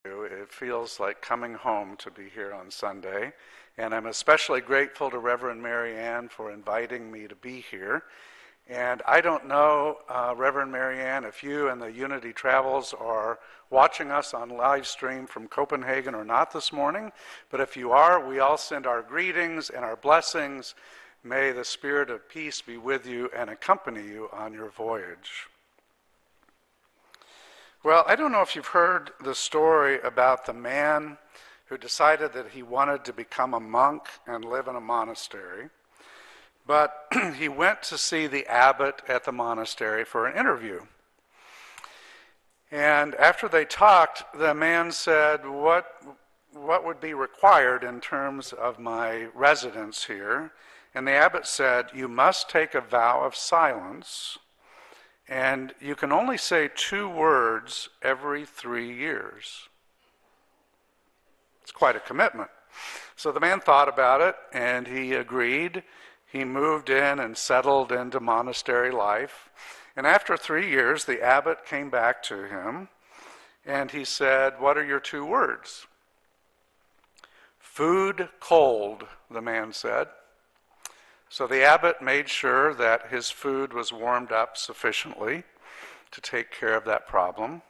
It feels like coming home to be here on Sunday, and I'm especially grateful to Reverend Mary Ann for inviting me to be here. And I don't know, Reverend Mary Ann, if you and the Unity Travels are watching us on live stream from Copenhagen or not this morning, but if you are, we all send our greetings and our blessings. May the spirit of peace be with you and accompany you on your voyage. Well, I don't know if you've heard the story about the man who decided that he wanted to become a monk and live in a monastery, but he went to see the abbot at the monastery for an interview. And after they talked, the man said, what would be required in terms of my residence here? And the abbot said, you must take a vow of silence, and you can only say 2 words every 3 years. It's quite a commitment. So the man thought about it, and he agreed. He moved in and settled into monastery life. And after 3 years, the abbot came back to him, and he said, what are your 2 words? Food cold, the man said. So the abbot made sure that his food was warmed up sufficiently to take care of that problem.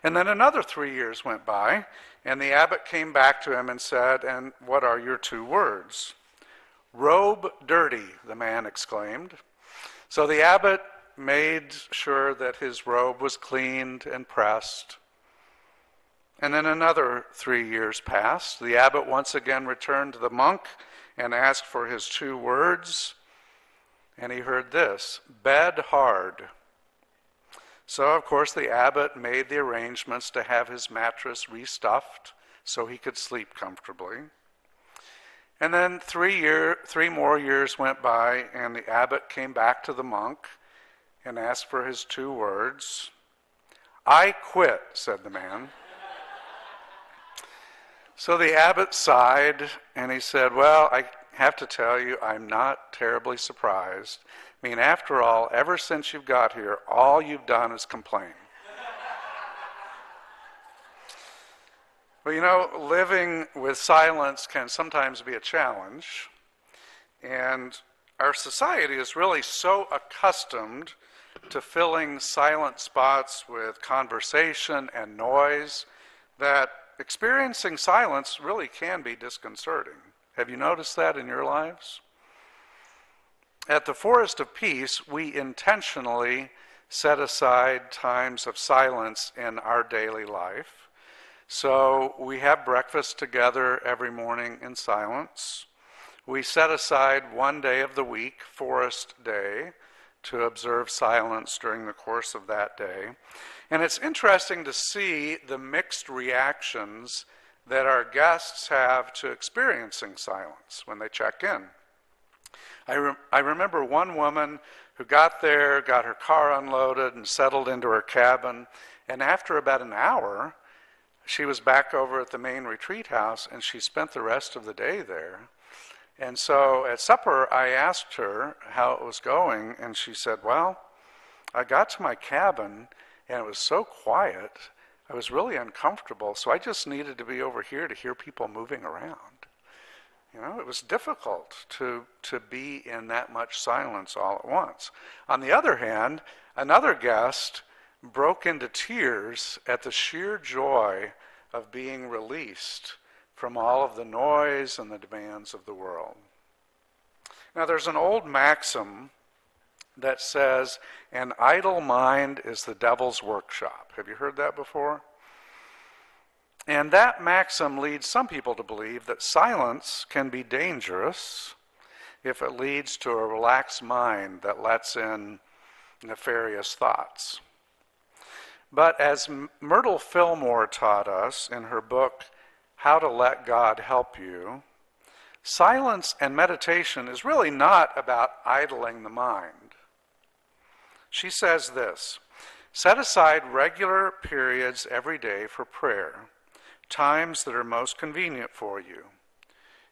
And then another 3 years went by, and the abbot came back to him and said, and what are your 2 words? Robe dirty, the man exclaimed. So the abbot made sure that his robe was cleaned and pressed. And then another 3 years passed. The abbot once again returned to the monk and asked for his 2 words, and he heard this, bed hard. So, of course, the abbot made the arrangements to have his mattress restuffed so he could sleep comfortably. And then 3 more years went by, and the abbot came back to the monk and asked for his 2 words. I quit, said the man. So the abbot sighed, and he said, well, I have to tell you, I'm not terribly surprised. I mean, after all, ever since you've got here, all you've done is complain. Well, you know, living with silence can sometimes be a challenge, and our society is really so accustomed to filling silent spots with conversation and noise that experiencing silence really can be disconcerting. Have you noticed that in your lives? At the Forest of Peace, we intentionally set aside times of silence in our daily life. So we have breakfast together every morning in silence. We set aside 1 day of the week, Forest Day, to observe silence during the course of that day. And it's interesting to see the mixed reactions that our guests have to experiencing silence when they check in. I remember one woman who got there, got her car unloaded and settled into her cabin, and after about an hour, she was back over at the main retreat house, and she spent the rest of the day there. And so at supper, I asked her how it was going, and she said, well, I got to my cabin, and it was so quiet, I was really uncomfortable, so I just needed to be over here to hear people moving around. You know, it was difficult to be in that much silence all at once. On the other hand, another guest broke into tears at the sheer joy of being released from all of the noise and the demands of the world. Now, there's an old maxim that says, an idle mind is the devil's workshop. Have you heard that before? And that maxim leads some people to believe that silence can be dangerous if it leads to a relaxed mind that lets in nefarious thoughts. But as Myrtle Fillmore taught us in her book, How to Let God Help You, silence and meditation is really not about idling the mind. She says this, set aside regular periods every day for prayer, times that are most convenient for you.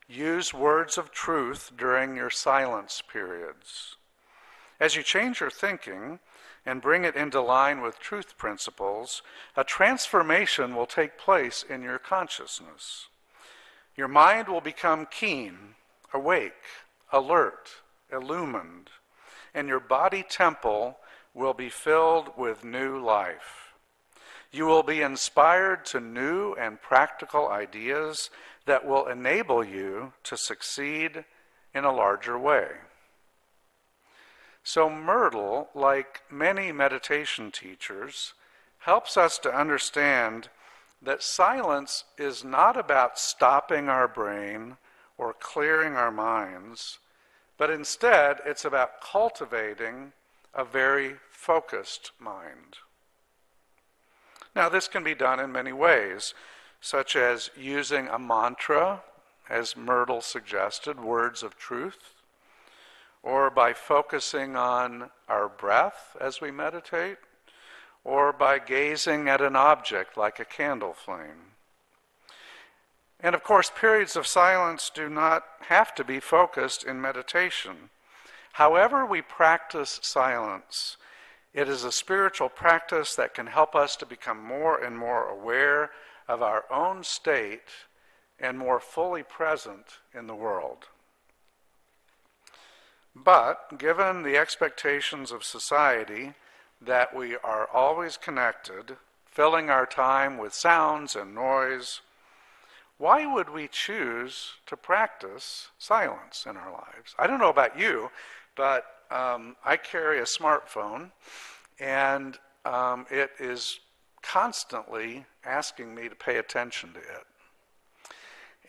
Use words of truth during your silence periods. As you change your thinking and bring it into line with truth principles, a transformation will take place in your consciousness. Your mind will become keen, awake, alert, illumined, and your body temple will be filled with new life. You will be inspired to new and practical ideas that will enable you to succeed in a larger way. So Myrtle, like many meditation teachers, helps us to understand that silence is not about stopping our brain or clearing our minds, but instead it's about cultivating a very focused mind. Now, this can be done in many ways, such as using a mantra, as Myrtle suggested, words of truth, or by focusing on our breath as we meditate, or by gazing at an object like a candle flame. And of course, periods of silence do not have to be focused in meditation. However we practice silence, it is a spiritual practice that can help us to become more and more aware of our own state and more fully present in the world. But given the expectations of society that we are always connected, filling our time with sounds and noise, why would we choose to practice silence in our lives? I don't know about you, but I carry a smartphone, and it is constantly asking me to pay attention to it.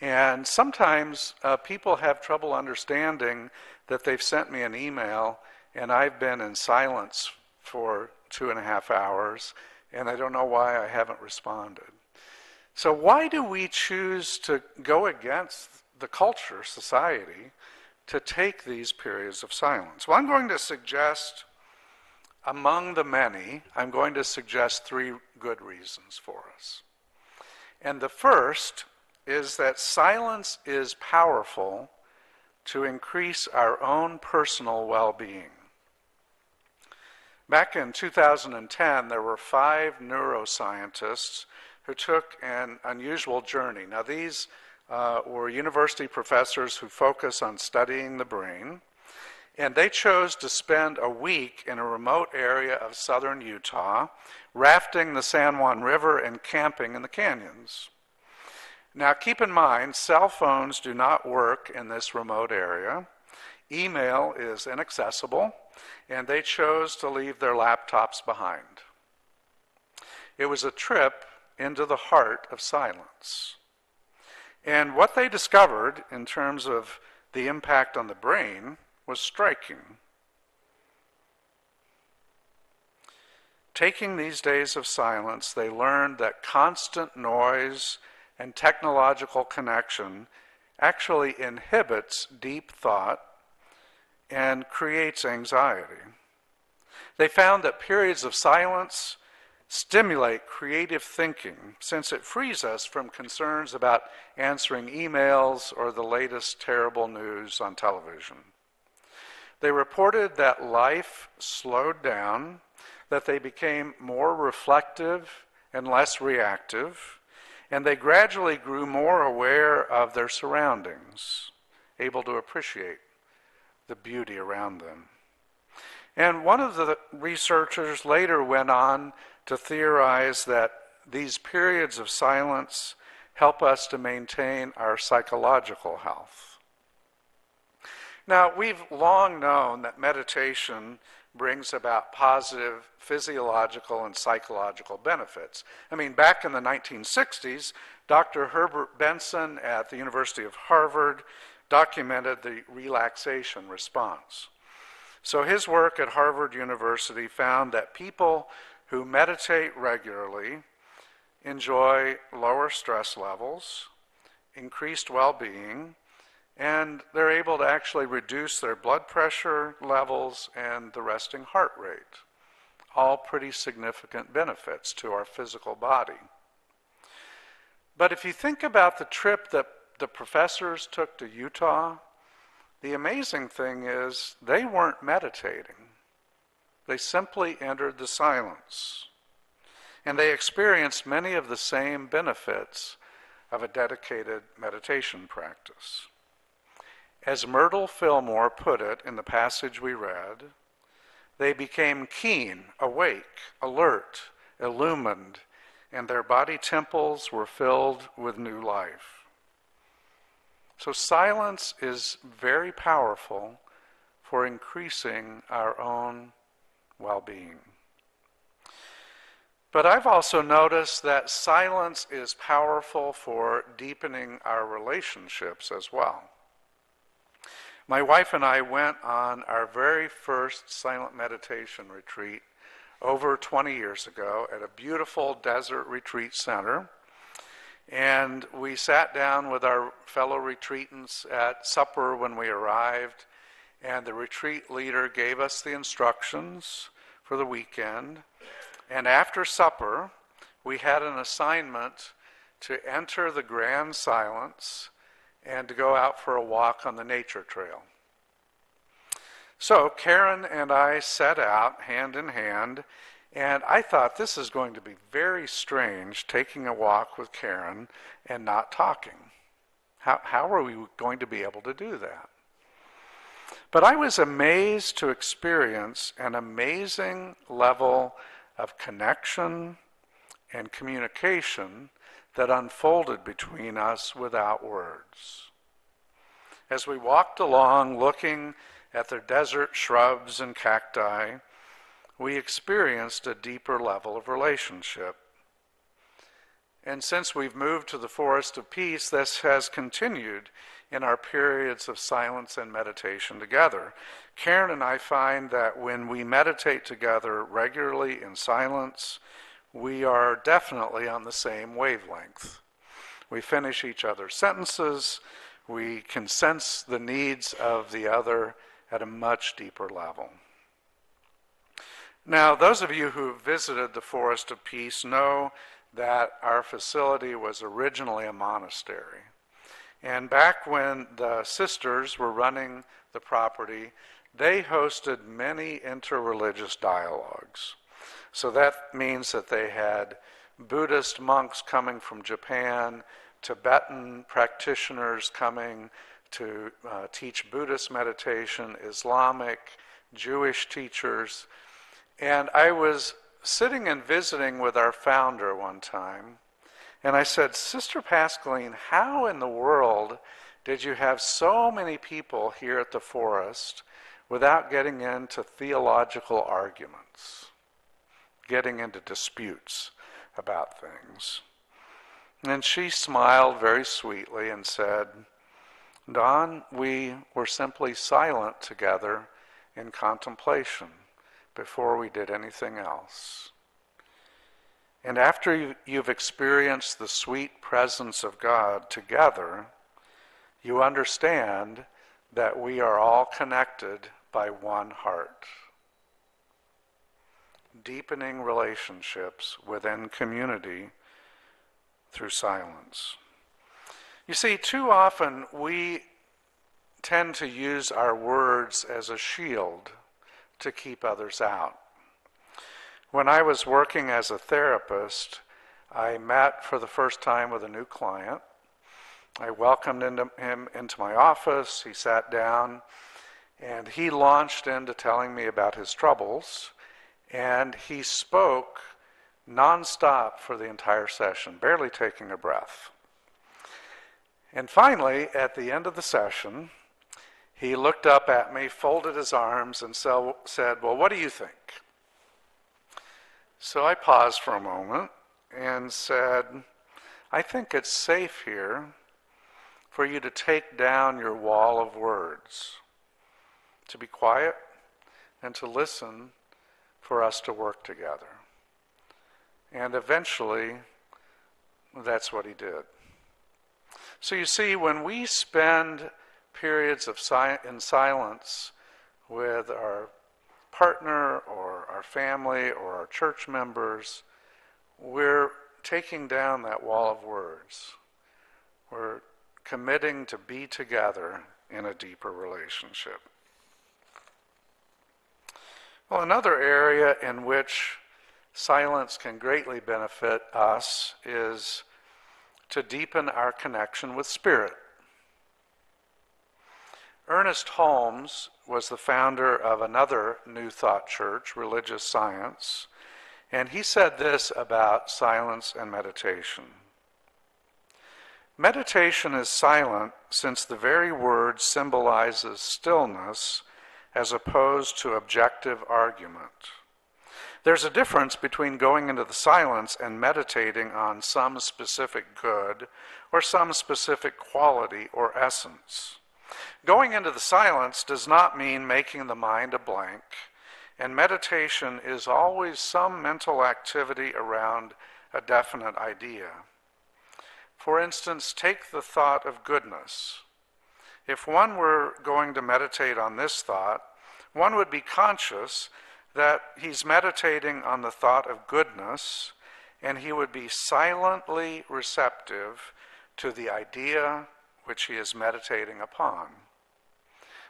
And sometimes people have trouble understanding that they've sent me an email and I've been in silence for 2.5 hours and I don't know why I haven't responded. So why do we choose to go against the culture, society, to take these periods of silence? Well, I'm going to suggest, among the many, I'm going to suggest 3 good reasons for us. And the first is that silence is powerful to increase our own personal well-being. Back in 2010, there were 5 neuroscientists who took an unusual journey. Now, these were university professors who focus on studying the brain, and they chose to spend a week in a remote area of southern Utah, rafting the San Juan River and camping in the canyons. Now, keep in mind, cell phones do not work in this remote area. Email is inaccessible, and they chose to leave their laptops behind. It was a trip into the heart of silence. And what they discovered in terms of the impact on the brain was striking. Taking these days of silence, they learned that constant noise and technological connection actually inhibits deep thought and creates anxiety. They found that periods of silence stimulate creative thinking, since it frees us from concerns about answering emails or the latest terrible news on television. They reported that life slowed down, that they became more reflective and less reactive, and they gradually grew more aware of their surroundings, able to appreciate the beauty around them. And one of the researchers later went on to theorize that these periods of silence help us to maintain our psychological health. Now, we've long known that meditation brings about positive physiological and psychological benefits. I mean, back in the 1960s, Dr. Herbert Benson at the University of Harvard documented the relaxation response. So his work at Harvard University found that people who meditate regularly enjoy lower stress levels, increased well-being, and they're able to actually reduce their blood pressure levels and the resting heart rate. All pretty significant benefits to our physical body. But if you think about the trip that the professors took to Utah, the amazing thing is they weren't meditating. They simply entered the silence. And they experienced many of the same benefits of a dedicated meditation practice. As Myrtle Fillmore put it in the passage we read, they became keen, awake, alert, illumined, and their body temples were filled with new life. So silence is very powerful for increasing our own well-being. But I've also noticed that silence is powerful for deepening our relationships as well. My wife and I went on our very first silent meditation retreat over 20 years ago at a beautiful desert retreat center. And we sat down with our fellow retreatants at supper when we arrived, and the retreat leader gave us the instructions for the weekend. And after supper, we had an assignment to enter the grand silence and to go out for a walk on the nature trail. So Karen and I set out hand in hand, and I thought this is going to be very strange, taking a walk with Karen and not talking. How are we going to be able to do that? But I was amazed to experience an amazing level of connection and communication that unfolded between us without words. As we walked along looking at the desert shrubs and cacti, we experienced a deeper level of relationship. And since we've moved to the Forest of Peace, this has continued in our periods of silence and meditation together. Karen and I find that when we meditate together regularly in silence, we are definitely on the same wavelength. We finish each other's sentences. We can sense the needs of the other at a much deeper level. Now, those of you who visited the Forest of Peace know that our facility was originally a monastery. And back when the sisters were running the property, they hosted many interreligious dialogues. So that means that they had Buddhist monks coming from Japan, Tibetan practitioners coming to teach Buddhist meditation, Islamic, Jewish teachers. And I was sitting and visiting with our founder one time, and I said, Sister Pascaline, how in the world did you have so many people here at the forest without getting into theological arguments, getting into disputes about things? And she smiled very sweetly and said, Don, we were simply silent together in contemplation before we did anything else. And after you've experienced the sweet presence of God together, you understand that we are all connected by one heart. Deepening relationships within community through silence. You see, too often we tend to use our words as a shield to keep others out. When I was working as a therapist, I met for the first time with a new client. I welcomed him into my office. He sat down, and he launched into telling me about his troubles, and he spoke nonstop for the entire session, barely taking a breath. And finally, at the end of the session, he looked up at me, folded his arms, and said, well, what do you think? So I paused for a moment and said, I think it's safe here for you to take down your wall of words, to be quiet and to listen for us to work together. And eventually, that's what he did. So you see, when we spend periods in silence with our partner or our family or our church members, we're taking down that wall of words. We're committing to be together in a deeper relationship. Well, another area in which silence can greatly benefit us is to deepen our connection with Spirit. Ernest Holmes was the founder of another New Thought church, Religious Science, and he said this about silence and meditation. Meditation is silent since the very word symbolizes stillness as opposed to objective argument. There's a difference between going into the silence and meditating on some specific good or some specific quality or essence. Going into the silence does not mean making the mind a blank, and meditation is always some mental activity around a definite idea. For instance, take the thought of goodness. If one were going to meditate on this thought, one would be conscious that he's meditating on the thought of goodness, and he would be silently receptive to the idea which he is meditating upon.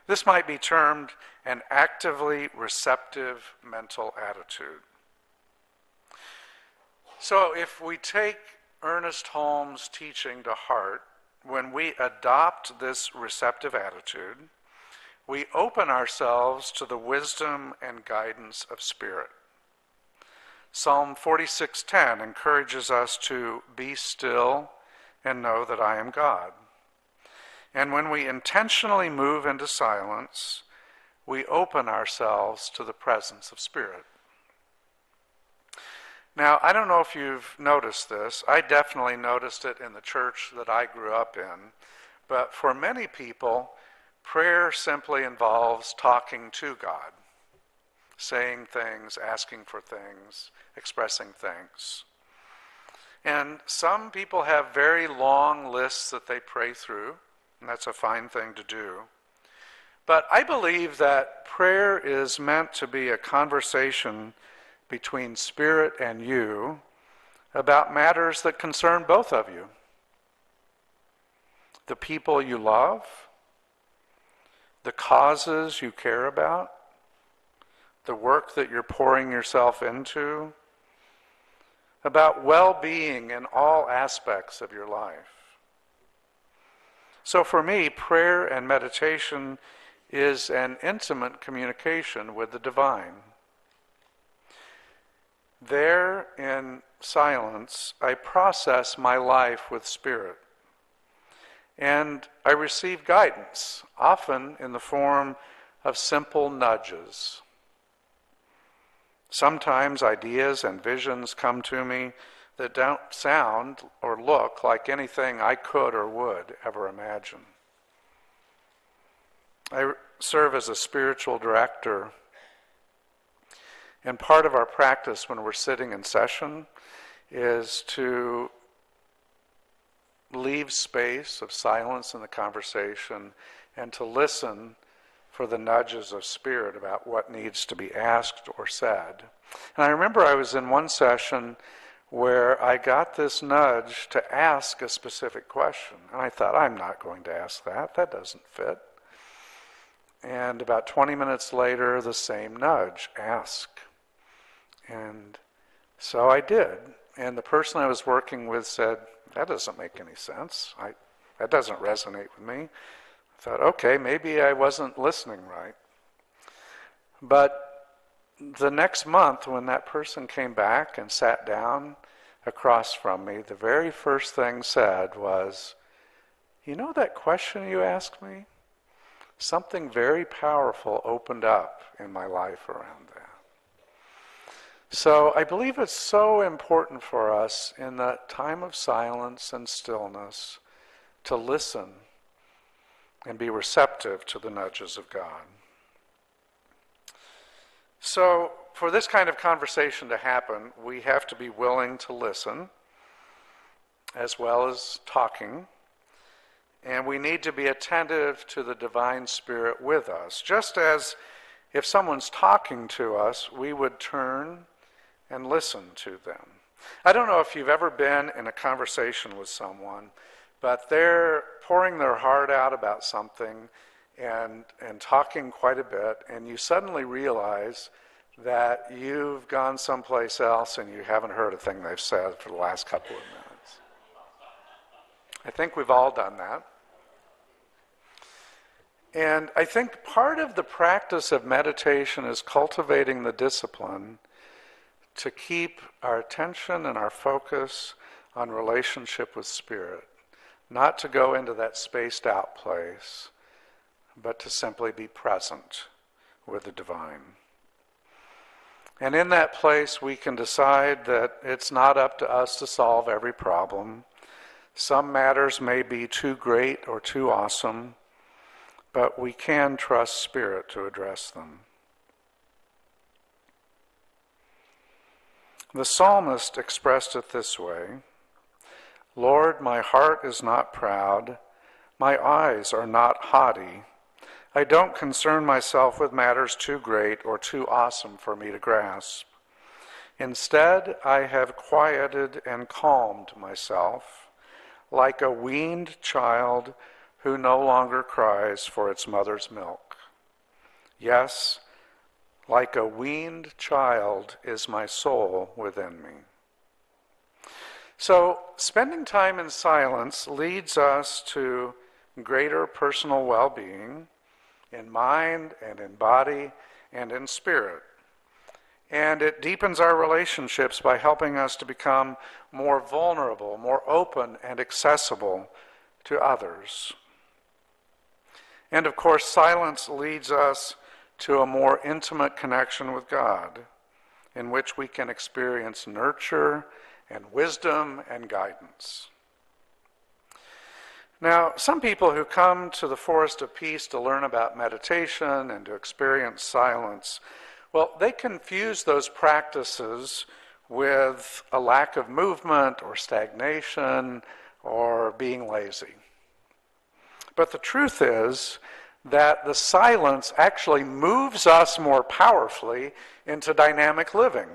This might be termed an actively receptive mental attitude. So if we take Ernest Holmes' teaching to heart, when we adopt this receptive attitude, we open ourselves to the wisdom and guidance of Spirit. Psalm 46:10 encourages us to be still and know that I am God. And when we intentionally move into silence, we open ourselves to the presence of Spirit. Now, I don't know if you've noticed this. I definitely noticed it in the church that I grew up in. But for many people, prayer simply involves talking to God, saying things, asking for things, expressing things. And some people have very long lists that they pray through, and that's a fine thing to do. But I believe that prayer is meant to be a conversation between Spirit and you about matters that concern both of you. The people you love, the causes you care about, the work that you're pouring yourself into, about well-being in all aspects of your life. So for me, prayer and meditation is an intimate communication with the divine. There, in silence, I process my life with Spirit. And I receive guidance, often in the form of simple nudges. Sometimes ideas and visions come to me that don't sound or look like anything I could or would ever imagine. I serve as a spiritual director, and part of our practice when we're sitting in session is to leave space of silence in the conversation and to listen for the nudges of Spirit about what needs to be asked or said. And I remember I was in one session where I got this nudge to ask a specific question. And I thought, I'm not going to ask that. That doesn't fit. And about 20 minutes later, the same nudge, ask. And so I did. And the person I was working with said, that doesn't make any sense. That doesn't resonate with me. I thought, okay, maybe I wasn't listening right. But the next month, when that person came back and sat down across from me, the very first thing said was, you know that question you asked me? Something very powerful opened up in my life around that. So I believe it's so important for us in the time of silence and stillness to listen and be receptive to the nudges of God. So for this kind of conversation to happen, we have to be willing to listen as well as talking. And we need to be attentive to the divine Spirit with us. Just as if someone's talking to us, we would turn and listen to them. I don't know if you've ever been in a conversation with someone, but they're pouring their heart out about something and talking quite a bit, and you suddenly realize that you've gone someplace else and you haven't heard a thing they've said for the last couple of minutes. I think we've all done that. And I think part of the practice of meditation is cultivating the discipline to keep our attention and our focus on relationship with Spirit. Not to go into that spaced out place, but to simply be present with the divine. And in that place, we can decide that it's not up to us to solve every problem. Some matters may be too great or too awesome, but we can trust Spirit to address them. The psalmist expressed it this way: Lord, my heart is not proud, my eyes are not haughty. I don't concern myself with matters too great or too awesome for me to grasp. Instead, I have quieted and calmed myself, like a weaned child who no longer cries for its mother's milk. Yes, like a weaned child is my soul within me. So, spending time in silence leads us to greater personal well-being in mind and in body and in spirit. And it deepens our relationships by helping us to become more vulnerable, more open and accessible to others. And of course, silence leads us to a more intimate connection with God, in which we can experience nurture and wisdom and guidance. Now, some people who come to the Forest of Peace to learn about meditation and to experience silence, well, they confuse those practices with a lack of movement or stagnation or being lazy. But the truth is that the silence actually moves us more powerfully into dynamic living,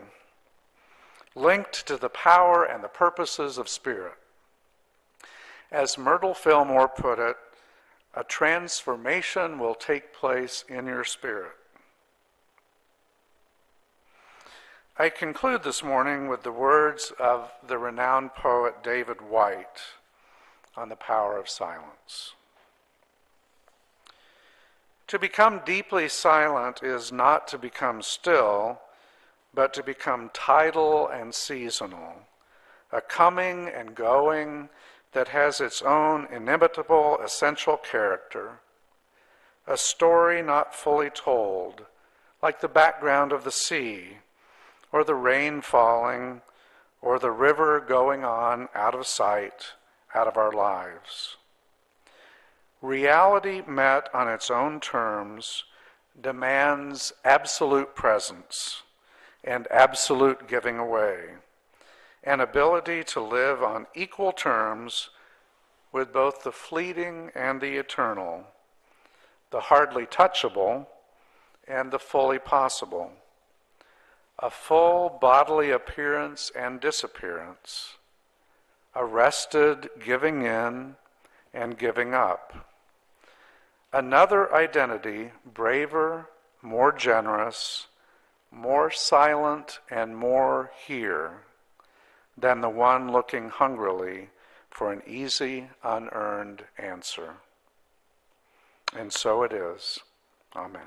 linked to the power and the purposes of Spirit. As Myrtle Fillmore put it, a transformation will take place in your spirit. I conclude this morning with the words of the renowned poet David White on the power of silence. To become deeply silent is not to become still, but to become tidal and seasonal, a coming and going that has its own inimitable essential character, a story not fully told, like the background of the sea, or the rain falling, or the river going on out of sight, out of our lives. Reality met on its own terms demands absolute presence and absolute giving away, an ability to live on equal terms with both the fleeting and the eternal, the hardly touchable and the fully possible, a full bodily appearance and disappearance, a rested giving in and giving up, another identity braver, more generous, more silent and more here than the one looking hungrily for an easy, unearned answer. And so it is. Amen.